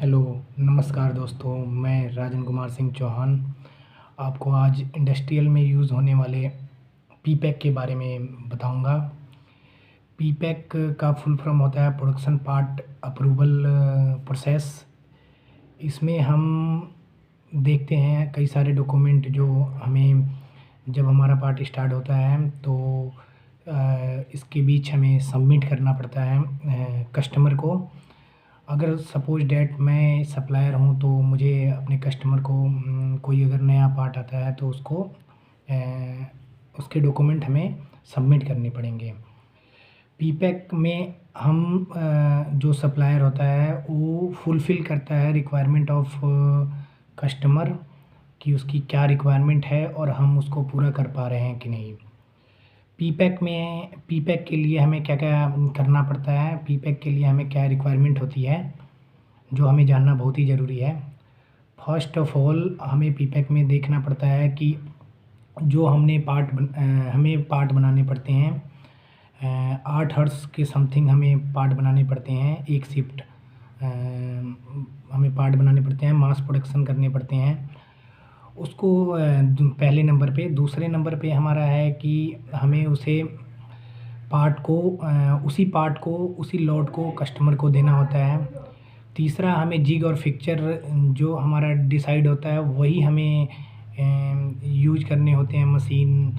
Hello, नमस्कार दोस्तों। मैं राजन कुमार सिंह चौहान आपको आज इंडस्ट्रियल में यूज़ होने वाले पीपैक के बारे में बताऊंगा। पीपैक का फुल फॉर्म होता है प्रोडक्शन पार्ट अप्रूवल प्रोसेस। इसमें हम देखते हैं कई सारे डॉक्यूमेंट जो हमें जब हमारा पार्ट स्टार्ट होता है तो इसके बीच हमें सबमिट करना पड़ता है कस्टमर को। अगर सपोज डैट मैं सप्लायर हूँ तो मुझे अपने कस्टमर को कोई अगर नया पार्ट आता है तो उसको उसके डॉक्यूमेंट हमें सबमिट करने पड़ेंगे। पीपैक में हम जो सप्लायर होता है वो फुलफ़िल करता है रिक्वायरमेंट ऑफ कस्टमर कि उसकी क्या रिक्वायरमेंट है और हम उसको पूरा कर पा रहे हैं कि नहीं। पीपैक के लिए हमें क्या-क्या करना पड़ता है, पीपैक के लिए हमें क्या रिक्वायरमेंट होती है, जो हमें जानना बहुत ही ज़रूरी है। फर्स्ट ऑफ ऑल हमें पीपैक में देखना पड़ता है कि जो हमें पार्ट बनाने पड़ते हैं 8 हर्ट्ज़ के समथिंग हमें पार्ट बनाने पड़ते हैं। एक शिफ्ट हमें पार्ट बनाने पड़ते हैं, मास प्रोडक्शन करने पड़ते हैं उसको पहले नंबर पे। दूसरे नंबर पे हमारा है कि हमें उसी पार्ट को उसी लॉट को कस्टमर को देना होता है। तीसरा हमें जिग और फिक्सचर जो हमारा डिसाइड होता है वही हमें यूज करने होते हैं। मशीन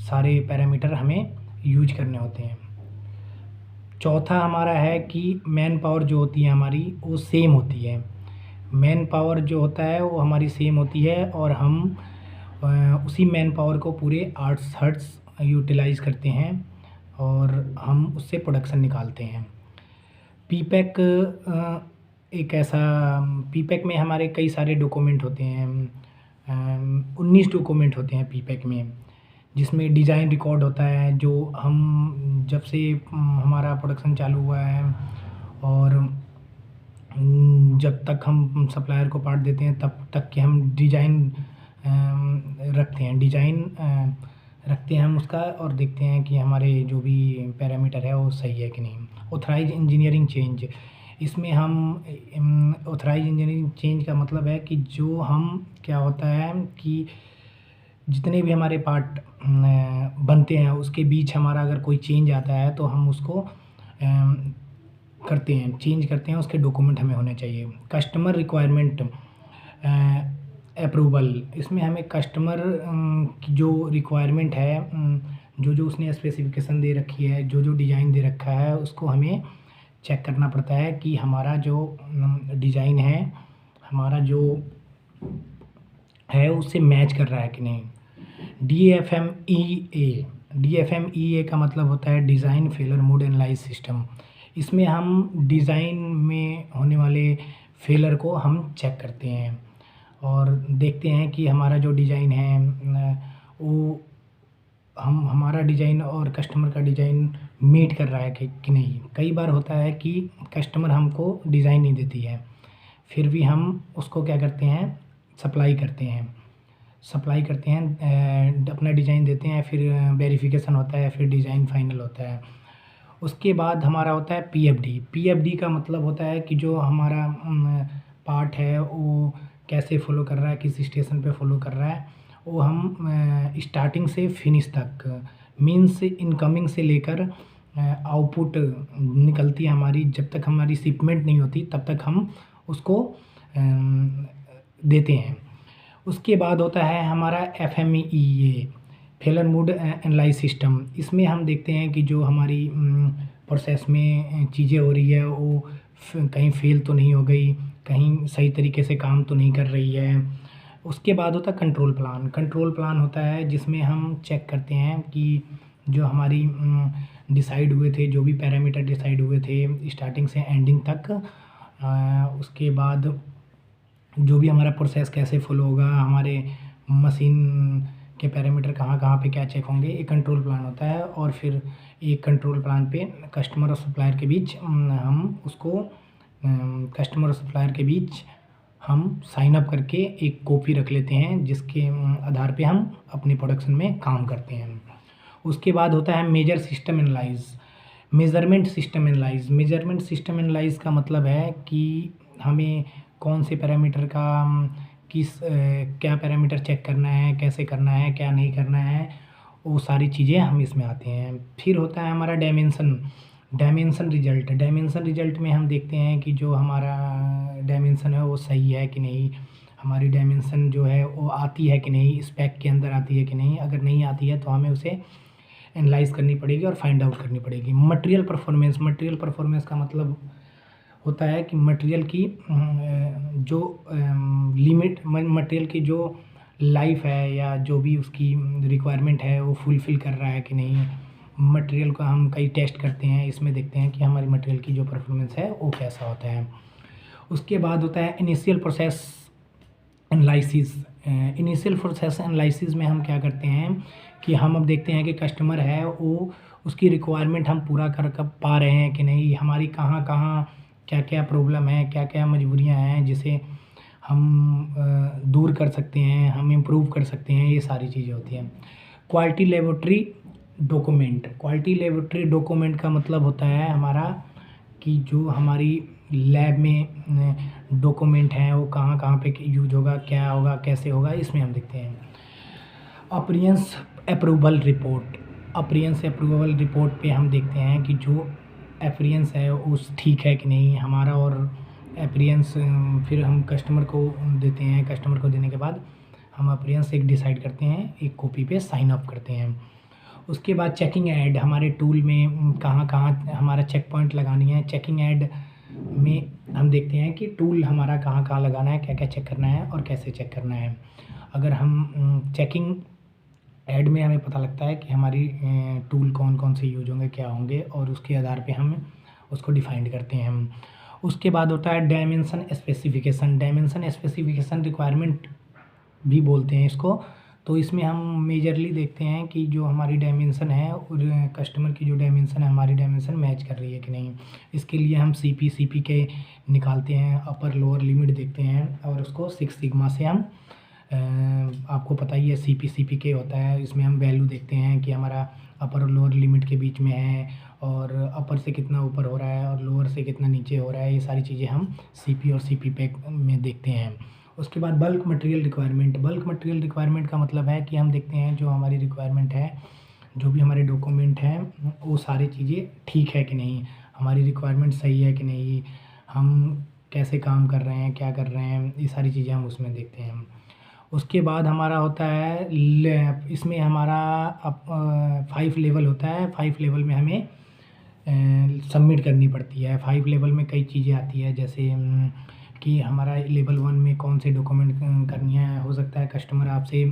सारे पैरामीटर हमें यूज करने होते हैं। चौथा हमारा है कि मैन पावर जो होती है हमारी वो सेम होती है। मैन पावर जो होता है वो हमारी सेम होती है और हम उसी मैन पावर को पूरे 8 हर्ट्ज़ यूटिलाइज़ करते हैं और हम उससे प्रोडक्शन निकालते हैं। पीपैक पीपैक में हमारे कई सारे डॉक्यूमेंट होते हैं। 19 डॉक्यूमेंट होते हैं पीपैक में, जिसमें डिज़ाइन रिकॉर्ड होता है जो हम जब से हमारा प्रोडक्शन चालू हुआ है और जब तक हम सप्लायर को पार्ट देते हैं तब तक के हम डिज़ाइन रखते हैं हम उसका और देखते हैं कि हमारे जो भी पैरामीटर है वो सही है कि नहीं। ऑथराइज़ इंजीनियरिंग चेंज, इसमें हम ऑथराइज़ इंजीनियरिंग चेंज का मतलब है कि जो हम क्या होता है कि जितने भी हमारे पार्ट बनते हैं उसके बीच हमारा अगर कोई चेंज आता है तो हम उसको चेंज करते हैं, उसके डॉक्यूमेंट हमें होने चाहिए। कस्टमर रिक्वायरमेंट अप्रूवल, इसमें हमें कस्टमर की जो रिक्वायरमेंट है, जो उसने स्पेसिफिकेशन दे रखी है, जो डिज़ाइन दे रखा है उसको हमें चेक करना पड़ता है कि हमारा जो डिज़ाइन है, हमारा जो है उससे मैच कर रहा है कि नहीं। DFMEA का मतलब होता है design failure mode analyse system. इसमें हम डिज़ाइन में होने वाले फेलर को हम चेक करते हैं और देखते हैं कि हमारा जो डिज़ाइन है वो हमारा डिज़ाइन और कस्टमर का डिज़ाइन मीट कर रहा है कि नहीं। कई बार होता है कि कस्टमर हमको डिज़ाइन नहीं देती है, फिर भी हम उसको क्या करते हैं, सप्लाई करते हैं, अपना डिज़ाइन देते हैं, फिर वेरिफिकेशन होता है, फिर डिज़ाइन फाइनल होता है। उसके बाद हमारा होता है PFD का मतलब होता है कि जो हमारा पार्ट है वो कैसे फ़ॉलो कर रहा है, किस स्टेशन पे फ़ॉलो कर रहा है, वो हम स्टार्टिंग से फिनिश तक, मीन्स इनकमिंग से लेकर आउटपुट निकलती है हमारी, जब तक हमारी शिपमेंट नहीं होती तब तक हम उसको देते हैं। उसके बाद होता है हमारा FMEA failure mode analyse system. इसमें हम देखते हैं कि जो हमारी प्रोसेस में चीज़ें हो रही है वो कहीं फेल तो नहीं हो गई, कहीं सही तरीके से काम तो नहीं कर रही है। उसके बाद होता है कंट्रोल प्लान होता है जिसमें हम चेक करते हैं कि जो हमारी डिसाइड हुए थे, जो भी पैरामीटर डिसाइड हुए थे स्टार्टिंग से एंडिंग तक, उसके बाद जो भी हमारा प्रोसेस कैसे फॉलो होगा, हमारे मशीन के पैरामीटर कहाँ पे क्या चेक होंगे, एक कंट्रोल प्लान होता है। और फिर एक कंट्रोल प्लान पे कस्टमर और सप्लायर के बीच हम साइन अप करके एक कॉपी रख लेते हैं, जिसके आधार पे हम अपने प्रोडक्शन में काम करते हैं। उसके बाद होता है मेजरमेंट सिस्टम एनालाइज का मतलब है कि हमें कौन से पैरामीटर का क्या पैरामीटर चेक करना है, कैसे करना है, क्या नहीं करना है, वो सारी चीज़ें हम इसमें आते हैं। फिर होता है हमारा डायमेंशन रिजल्ट में हम देखते हैं कि जो हमारा डायमेंशन है वो सही है कि नहीं, हमारी डायमेंशन जो है वो आती है कि नहीं, स्पेक के अंदर आती है कि नहीं। अगर नहीं आती है तो हमें उसे एनालाइज़ करनी पड़ेगी और फाइंड आउट करनी पड़ेगी। मटेरियल परफॉर्मेंस का मतलब होता है कि मटेरियल की जो मटेरियल की जो लाइफ है या जो भी उसकी रिक्वायरमेंट है वो फुलफ़िल कर रहा है कि नहीं। मटेरियल का हम कई टेस्ट करते हैं, इसमें देखते हैं कि हमारी मटेरियल की जो परफॉर्मेंस है वो कैसा होता है। उसके बाद होता है इनिशियल प्रोसेस एनालिसिस में हम क्या करते हैं कि हम अब देखते हैं कि कस्टमर है वो उसकी रिक्वायरमेंट हम पूरा कर पा रहे हैं कि नहीं, हमारी कहाँ क्या क्या प्रॉब्लम है, क्या क्या मजबूरियाँ हैं जिसे हम दूर कर सकते हैं, हम इम्प्रूव कर सकते हैं, ये सारी चीज़ें होती हैं। क्वालिटी लेबोरेटरी डॉक्यूमेंट का मतलब होता है हमारा कि जो हमारी लैब में डॉक्यूमेंट हैं वो कहाँ पे यूज होगा, क्या होगा, कैसे होगा, इसमें हम देखते हैं। अपीयरेंस अप्रूवल रिपोर्ट पे हम देखते हैं कि जो अपीयरेंस है उस ठीक है कि नहीं हमारा, और अपीयरेंस फिर हम कस्टमर को देते हैं। कस्टमर को देने के बाद हम अपीयरेंस एक डिसाइड करते हैं, एक कॉपी पे साइन ऑफ करते हैं। उसके बाद चेकिंग ऐड हमारे टूल में कहाँ हमारा चेक पॉइंट लगानी है। चेकिंग ऐड में हम देखते हैं कि टूल हमारा कहाँ लगाना है, क्या क्या चेक करना है और कैसे चेक करना है। अगर हम चेकिंग ऐड में हमें पता लगता है कि हमारी टूल कौन से यूज होंगे, क्या होंगे, और उसके आधार पे हम उसको डिफाइन करते हैं हम। उसके बाद होता है डायमेंशन स्पेसिफिकेशन रिक्वायरमेंट भी बोलते हैं इसको। तो इसमें हम मेजरली देखते हैं कि जो हमारी डायमेंशन है और कस्टमर की जो डायमेंशन है हमारी डायमेंशन मैच कर रही है कि नहीं। इसके लिए हम सीपी के निकालते हैं, अपर लोअर लिमिट देखते हैं और उसको 6 सिग्मा से हम आपको पता ही है सीपी के होता है। इसमें हम वैल्यू देखते हैं कि हमारा अपर और लोअर लिमिट के बीच में है और अपर से कितना ऊपर हो रहा है और लोअर से कितना नीचे हो रहा है। ये सारी चीज़ें हम सीपी और सीपी पैक में देखते हैं। उसके बाद बल्क मटेरियल रिक्वायरमेंट का मतलब है कि हम देखते हैं जो हमारी रिक्वायरमेंट है, जो भी हमारे डॉक्यूमेंट हैं वो सारी चीज़ें ठीक है कि नहीं, हमारी रिक्वायरमेंट सही है कि नहीं, हम कैसे काम कर रहे हैं, क्या कर रहे हैं, ये सारी चीज़ें हम उसमें देखते हैं। उसके बाद हमारा होता है इसमें हमारा 5 लेवल होता है। 5 लेवल में हमें सबमिट करनी पड़ती है। 5 लेवल में कई चीज़ें आती है, जैसे कि हमारा लेवल 1 में कौन से डॉक्यूमेंट करनी है। हो सकता है कस्टमर आपसे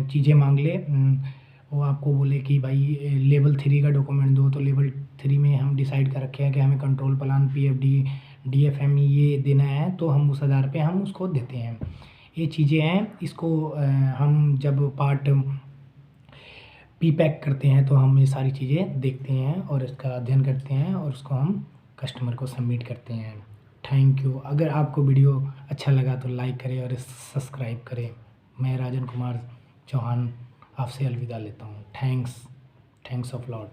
चीज़ें मांग ले, वो आपको बोले कि भाई लेवल 3 का डॉक्यूमेंट दो, तो लेवल 3 में हम डिसाइड कर रखे हैं कि हमें कंट्रोल प्लान, पीएफडी, डीएफएमई ये देना है, तो हम उस आधार पे हम उसको देते हैं। ये चीज़ें हैं। इसको हम जब पार्ट पीपैक करते हैं तो हम ये सारी चीज़ें देखते हैं और इसका अध्ययन करते हैं और उसको हम कस्टमर को सबमिट करते हैं। Thank you. अगर आपको वीडियो अच्छा लगा तो लाइक करें और सब्सक्राइब करें। मैं राजन कुमार चौहान आपसे अलविदा लेता हूँ। Thanks of lot.